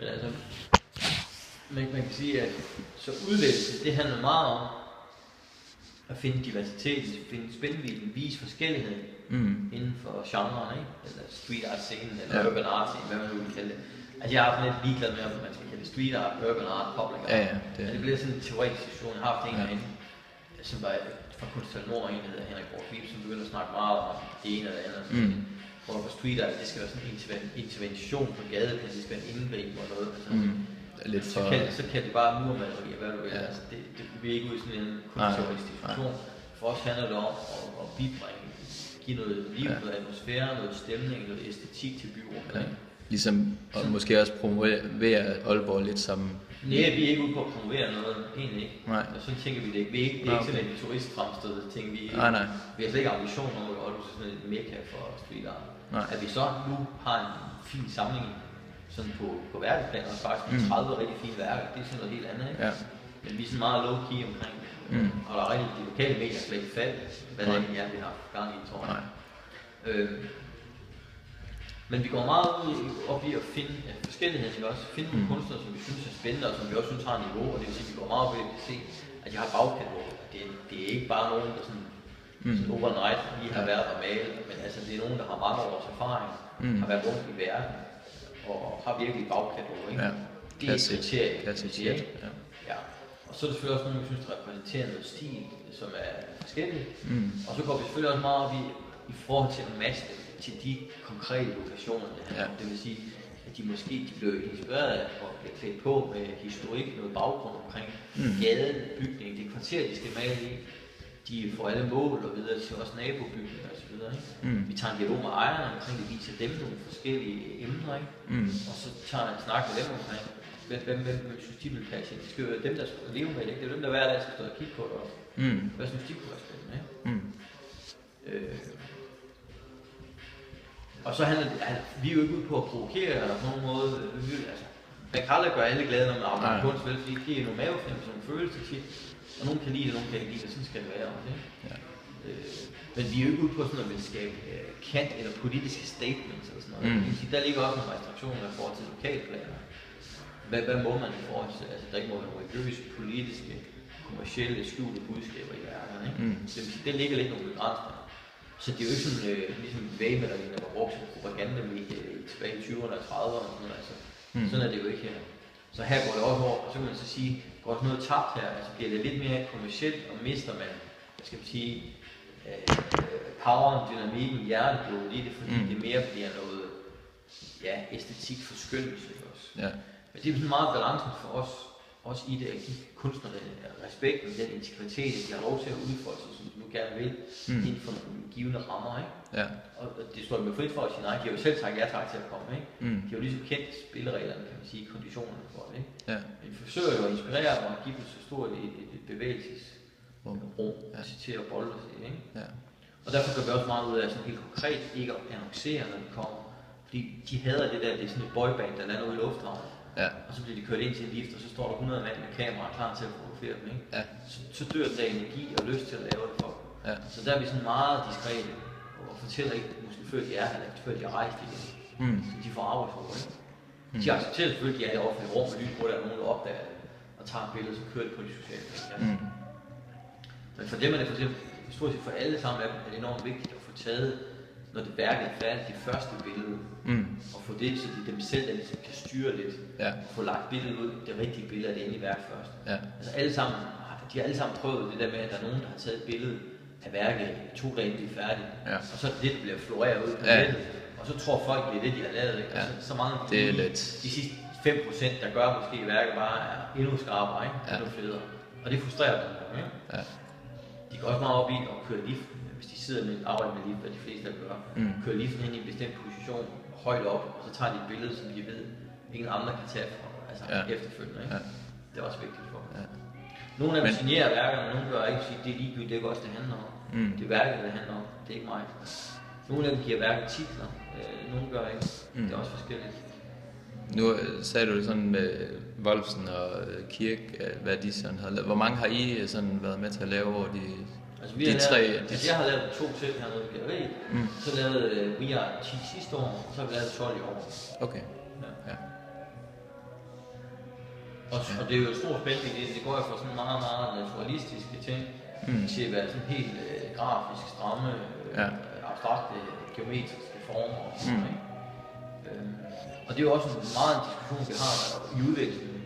Men altså, man kan sige, at så udvælgelse, det handler meget om at finde diversitet, finde spændvidden, vise forskellighed inden for genren, ikke? Eller street art scenen, eller urban art scenen, hvad man nu vil kalde det. Altså jeg har haft lidt ligeglad med, om man skal kalde det street art, urban art, public art. Det bliver sådan en teoretisk diskussion. Jeg har haft en herinde, som var fra Kunsthal Nord, en der hedder Henrik Borg-Vib, som begyndte at snakke meget om det ene eller andet. Hvor på street art, det skal være sådan en intervention på gadeplan, det skal være en indgreb og noget. Altså, så kan det bare murmaleri, hvad du vil. Ja. Altså, det bliver ikke ud i sådan en kunstteoretisk diskussion. For os handler det om at bibringe, give noget liv, noget atmosfære, noget stemning, noget æstetik til byrummet. Ja. Ligesom og måske også promovere Aalborg lidt som... Nej, vi er ikke ude på at promovere noget, egentlig ikke. Nej. Og sådan tænker vi det ikke. Det er ikke sådan en turistfremstød ting, vi ikke. Nej. Vi har slet ikke ambition over, at Aalborg er sådan et mekka for street art. Nej. At vi så nu har en fin samling sådan på verdensplan, og faktisk 30 rigtig fine værker, det er sådan noget helt andet, ikke? Ja. Men vi er sådan meget low-key omkring det. Og der er rigtig de lokale medier slet ikke fat, hvad det egentlig er, vi har gang i, tror jeg. Men vi går meget op i at finde forskelligheden, ikke også? Finde nogle kunstnere, som vi synes er spændende, og som vi også synes har niveau, og det vil sige, at vi går meget op i at se, at jeg har et bagkatalog. Det er ikke bare nogen, der sådan overnight lige har været og male, men altså det er nogen, der har mange års erfaring, har været rundt i verden, og har virkelig et bagkatalog, ikke? Ja. Det er et kriterie. Ja. Og så er det selvfølgelig også nogen, vi synes, der repræsenterer noget stil, som er forskelligt. Og så går vi selvfølgelig også meget op i forhold til at matche det til de konkrete lokationer, det handler om. Det vil sige, at de måske bliver inspireret af og bliver klædt på med historik, noget baggrund omkring gaden, bygningen, det kvarter, de skal male i. De får alle mål og videre til også nabobygninger og så videre, ikke? Vi tager en dialog med ejerne omkring, det viser dem nogle forskellige emner, ikke? Og så tager jeg en snak med dem omkring, hvem synes de vil passe ind. Det skal jo være dem, der skal leve med det, ikke? Det er dem, der hver dag skal stå og kigge på det også. Hvad synes de kunne være spændende, ikke? Og så handler det, altså, vi er jo ikke ude på at provokere eller på nogen måde. Altså, man kan aldrig gøre alle glade, når man arbejder kunst, vel, fordi det er nogle mavefornemmelser, nogle følelser tit. Og nogen kan lide det, nogen kan ikke lide det, sådan skal det være også, ikke? Ja. Men vi er jo ikke ude på sådan at skabe kant eller politiske statements eller sådan noget. Der ligger også nogle restriktioner i forhold til lokalplaner. Hvad må man i forhold til, altså der ikke må være nogle religiøse, politiske, kommercielle, skjulte budskaber i værkerne, ikke? Det ligger lidt nogle begrænsninger. Så det er jo ikke sådan, ligesom vægmalerierne var brugt som propagandamedie tilbage i 20'erne og 30'erne og sådan noget, altså. Sådan er det jo ikke her. Så her går det også over, og så kan man så sige, går der noget tabt her, altså bliver det lidt mere kommercielt, og mister man, hvad skal man sige, poweren, dynamikken, hjerteblod i det, fordi det mere bliver noget, æstetik forskønnelse også. Ja. Men det er sådan meget balancen for os, også i det, at give kunstnerne respekten, den integritet, at de har lov til at udfolde sig, som de nu gerne vil, inden for nogle givende rammer, ikke? Ja. Og det står jo frit for at sige nej, de har jo selv sagt ja tak til at komme, ikke? De har jo ligesom kendt spillereglerne, kan man sige, konditionerne for det, ikke? Ja. Men vi forsøger jo at inspirere dem og give dem så stort et bevægelsesrum til at bolde sig, ikke? Ja. Og derfor gør vi også meget ud af sådan helt konkret ikke at annoncere, når de kommer. Fordi de hader det der, det er sådan et boyband, der lander ude i lufthavnen. Ja. Og så bliver de kørt ind til en lift, og så står der 100 mand med kamera klar til at fotografere dem, ikke? Ja. Så dør der energi og lyst til at lave det for. Ja. Så der er vi sådan meget diskrete, og fortæller ikke, måske før de er her, eller før de har rejst igen. Så de får arbejdsord, ikke? De accepterer selvfølgelig, at de er i det offentlige rum, og lyn på, at der er nogen, der opdager det, og tager et billede, så kører det på de sociale medier. Men for dem er det for eksempel, stort set for alle sammen er det enormt vigtigt at få taget, når det værket er færdigt, det første billede, og få det, så de dem selv der ligesom kan styre lidt, og få lagt billedet ud, det rigtige billede af det inde i værk først. Ja. Altså alle sammen, de har alle sammen prøvet det der med, at der er nogen, der har taget et billede af værket 2 dage inden det er færdigt, og så det bliver floreret ud på nettet, og så tror folk, det er det, de har lavet, ikke? Altså, så mange de sidste 5%, der gør måske værket bare er endnu skarpere, ikke? Endnu federe. Og det frustrerer dem, ikke? Ja. De går også meget op i at køre liften, hvis de sidder med arbejder med lift, hvad de fleste der gør. Kører liften ind i en bestemt position, højt op, og så tager de et billede, som de ved, ingen andre kan tage fra, altså efterfølgende, ikke? Det er også vigtigt for dem. Ja. Nogle af dem signerer værkerne, nogle gør ikke, sige, det er ligegyldigt, det er også det handler om. Det er værket, det handler om, det er ikke mig. Nogle af dem giver værket titler, nogle gør ikke. Det er også forskelligt. Nu sagde du det sådan med Wolfsen og Kirk, hvad de sådan har lavet. Hvor mange har I sådan været med til at lave over altså, jeg har lavet 2 til hernede i galleriet. Så lavede We Are 10 sidste år, og så har vi lavet 12 i år. Okay. Ja. Og det er jo et stort spænd i det. Det går jo fra sådan meget, meget naturalistiske ting til at være sådan helt grafisk, stramme, abstrakte, geometriske former. Og sådan, ikke? Og det er jo også en meget en diskussion, vi har i udviklingen.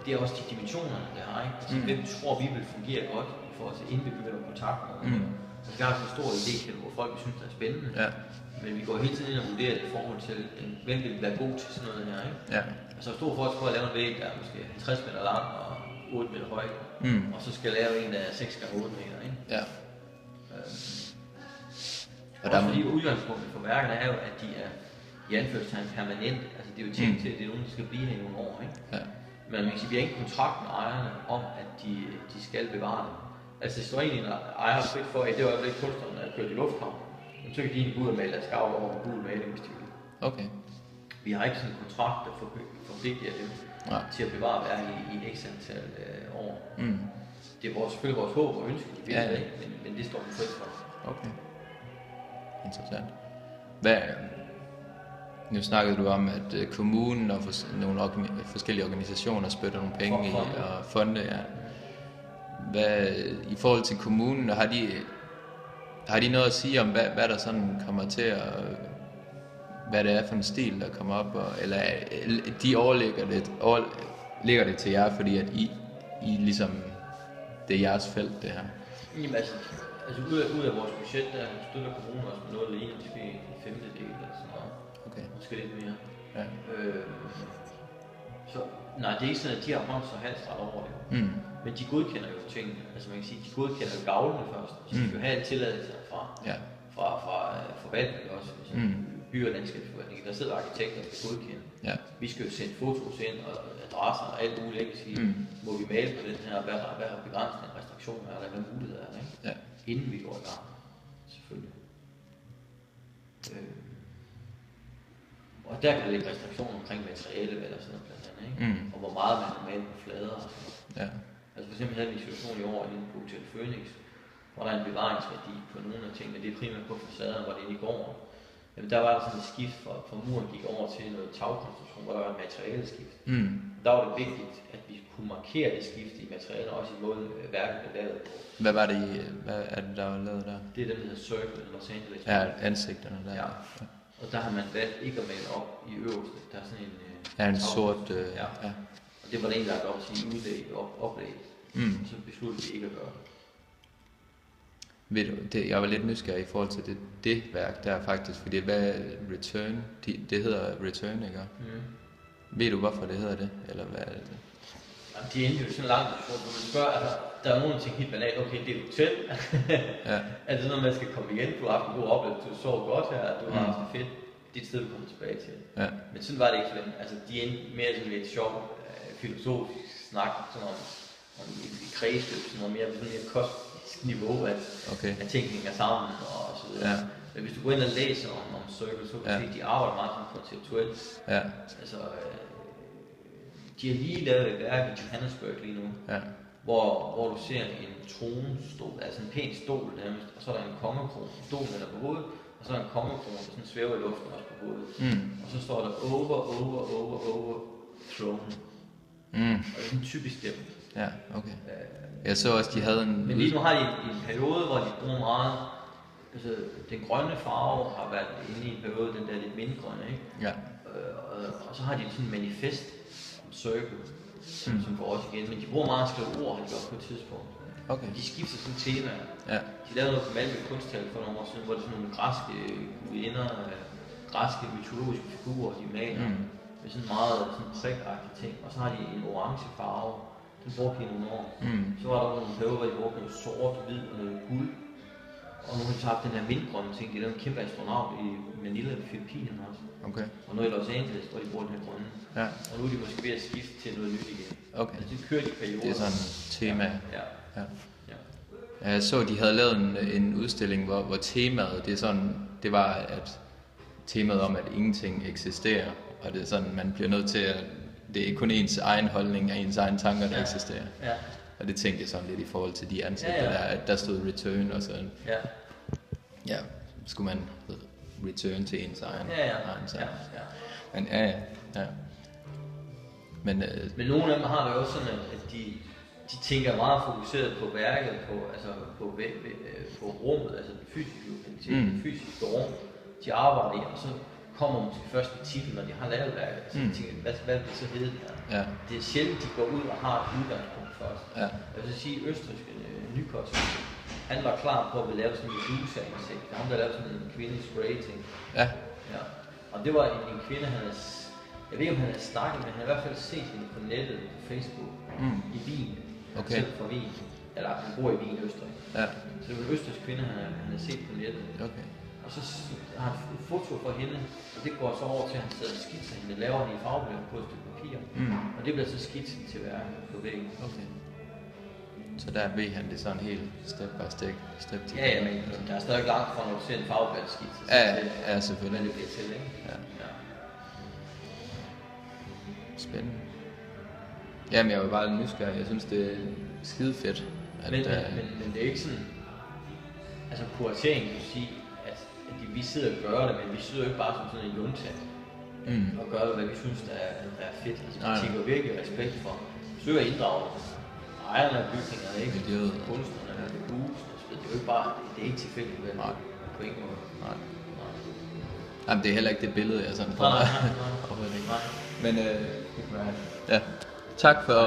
Det er også de dimensionerne, det har, ikke? Altså, hvem tror vi vil fungere godt i forhold til, inden vi begynder kontakt med noget. Altså, vi har sådan en stor idé, hvor folk vi synes, der er spændende. Ja. Men vi går hele tiden ind og vurderer det i forhold til, hvem vil være god til sådan noget her, ikke? Ja. Altså, der er stor forskel på at lave en væg, der er måske 50 meter lang og 8 meter høj. Og så skal jeg lave en, der er 6 x 8 meter, ikke? Ja. Og der fordi udgangspunktet for værkerne er jo, at de er i anførselstegn permanent. Altså, det er jo tænkt til, at det er nogen, der skal blive her i nogle år, ikke? Ja. Men man kan sige, at vi har ikke kontrakt med ejerne om, at de skal bevare dem. Altså, det står egentlig en ejer frit for, at det var jo ikke kunstnerne, der kørt i lufthavn. Så kan de egentlig gå ud og male deres skavl over gul maling, hvis de vil. Okay. Vi har ikke sådan en kontrakt, der forpligter dem til at bevare værket i et x antal år. Det er selvfølgelig vores håb og ønske, men det står vi frit for. Okay. Interessant. Nu snakkede du om, at kommunen og nogle forskellige organisationer spytter nogle penge i, og fonde, ja. I forhold til kommunen, har de noget at sige om, hvad der sådan kommer til at, hvad det er for en stil, der kommer op, eller de overlægger det til jer, fordi at I ligesom, det er jeres felt, det her? Jamen altså ud af vores budget, der støtter kommunen også med noget alene, måske en femtedel eller sådan noget. Okay. Måske lidt mere. Ja. Så nej, det er ikke sådan, at de har hånds- og halsret over det. Men de godkender jo tingene. Altså man kan sige, de godkender jo gavlene først. Så de skal jo have en tilladelse fra forvaltningen også. By- og landskabsforvaltningen. Der sidder arkitekter, der skal godkende. Ja. Vi skal jo sende fotos ind og adresser og alt muligt. Ikke? Sige, må vi male på den her, hvad er begrænsning, restriktioner er der, hvad muligheder er der, ikke? Ja. Inden vi går i gang. Selvfølgelig. Og der kan ligge restriktioner omkring materiale, eller sådan noget blandt andet, ikke? Og hvor meget man kan male på flader og sådan noget. Ja. Altså for eksempel havde vi en situation i år inde på Hotel Phoenix, hvor der er en bevaringsværdi på nogle af tingene, det er primært på facaderne, hvor det inde i går. Jamen der var der sådan et skift fra muren gik over til noget tagkonstruktion, hvor der var et materialeskift. Der var det vigtigt, at vi kunne markere det skift i materialer, også i måde værket blev lavet på. Hvad er det, der var lavet der? Det er dem, der hedder Circle eller Los Angeles. Ja, ansigterne der. Ja. Og der har man valgt ikke at male op i øverste. Der er sådan en... en sort... ja. Og det var det egentlig lagt op til i oplæg. Så besluttede vi ikke at gøre det. Ved du, jeg var lidt nysgerrig i forhold til det værk der faktisk, fordi hvad Return, det hedder Return, ikke? Ved du, hvorfor det hedder det, eller hvad er det? Jamen, de er jo sådan langt, hvor man spørger, altså, der er nogen ting helt banalt, okay, det er hotel. Altså når man skal komme igen, du har haft en god oplevelse, du sover godt her, du har haft det fedt, det er et sted, du kommer tilbage til. Ja. Men sådan var det ikke for dem. Altså de er mere sådan lidt sjov, filosofisk snak, sådan om i kredsløb, sådan noget mere kosmisk niveau, at ting hænger sammen og så videre. Ja. Men hvis du går ind og læser om Circle, så kan du se, at de arbejder meget sådan konceptuelt. Ja. Altså, de har lige lavet et værk i Johannesburg lige nu, hvor du ser en tronestol, altså en pæn stol nærmest, og så er der en kongekrone. Stolen er på hovedet, og så er der en kongekrone, der sådan svæver i luften også på hovedet. Og så står der over throne. Og det er en typisk dem. Ja, okay. Jeg så også, de havde en... Men lige nu har de en periode, hvor de bruger meget... Altså, den grønne farve har været inde i en periode, den der lidt mindgrønne, ikke? Ja. Og så har de sådan en manifest om Circle, som går også igen. Men de bruger meget at skrive ord, har de gjort på et tidspunkt. Okay. De skifter sådan tema. Ja. De lavede noget på Malmø Kunsthal for nogle år siden, hvor det er sådan nogle græske gudinder, græske mytologiske figurer, de maler. Med sådan meget sådan prikagtige ting. Og så har de en orange farve. Den brugte de nogle år. Så var der nogle perioder, hvor de brugte noget sort, hvid og noget guld. Og nu har de så haft den her mindgrønne ting. De lavede en kæmpe astronaut i Manila i Filippinerne også. Okay. Og nu i Los Angeles, hvor de bruger den her grønne. Ja. Og nu er de måske ved at skifte til noget nyt igen. Okay. Altså, de kører de perioder. Det er sådan et tema. Ja. Jeg så, de havde lavet en udstilling, hvor temaet, det var at temaet om, at ingenting eksisterer. Og det er sådan, man bliver nødt til at... Det er kun ens egen holdning og ens egen tanker, der eksisterer. Ja. Og det tænkte jeg sådan lidt i forhold til de ansigter, der, at der stod return og sådan. Ja. Ja, skulle man return til ens egen sag. Men Men nogle af dem har det også sådan, at de tænker meget fokuseret på værket, på rummet, altså det fysiske lokalitet, det fysiske rum, de arbejder i, og så kommer måske først med titel, når de har lavet værket, så de tænker, hvad vil det så hedde det her? Ja. Det er sjældent, de går ud og har et udgangspunkt først. Ja. Jeg vil sige, østrigske Nykost, han var klar på at ville lave sådan en Medusa-ansigt. Han der lavede sådan en kvindes rating. Ja. Og det var en kvinde, jeg ved ikke, om han havde snakket, men han havde i hvert fald set hende på nettet, på Facebook, i Wien. Okay. Selv fra Wien. Eller han bor i Wien, Østrig. Ja. Så det var en østrigsk kvinde, han havde set på nettet. Okay. Og så har han et foto for hende, og det går så over til, at han sidder og skitser hende, laver hende i farveblinde på et stykke papir. Og det bliver så skitsen til værket på væggen. Okay. Så der ved han det sådan helt step by step til. Ja, men der er stadig langt fra, når du ser en farveblinde skitse. Ja, selvfølgelig. Men det bliver til, ikke? Ja. Spændende. Jamen, jeg var bare lidt nysgerrig. Jeg synes, det er skide fedt. Men det er ikke sådan... Altså, kuratering vil sige, at vi sidder og gør det, men vi sidder jo ikke bare som sådan en junta og gør det, hvad vi synes, der er fedt. Altså, vi tænker virkelig respekt for. Vi søger at inddrage ejerne af bygningerne, ikke? Kunstnerne, husen og så videre. Det er jo ikke bare... Det er ikke tilfældigt, vel? Nej. På ingen måde. Nej. Jamen, det er heller ikke det billede, jeg sådan får. Nej. Men, ja. Tak for...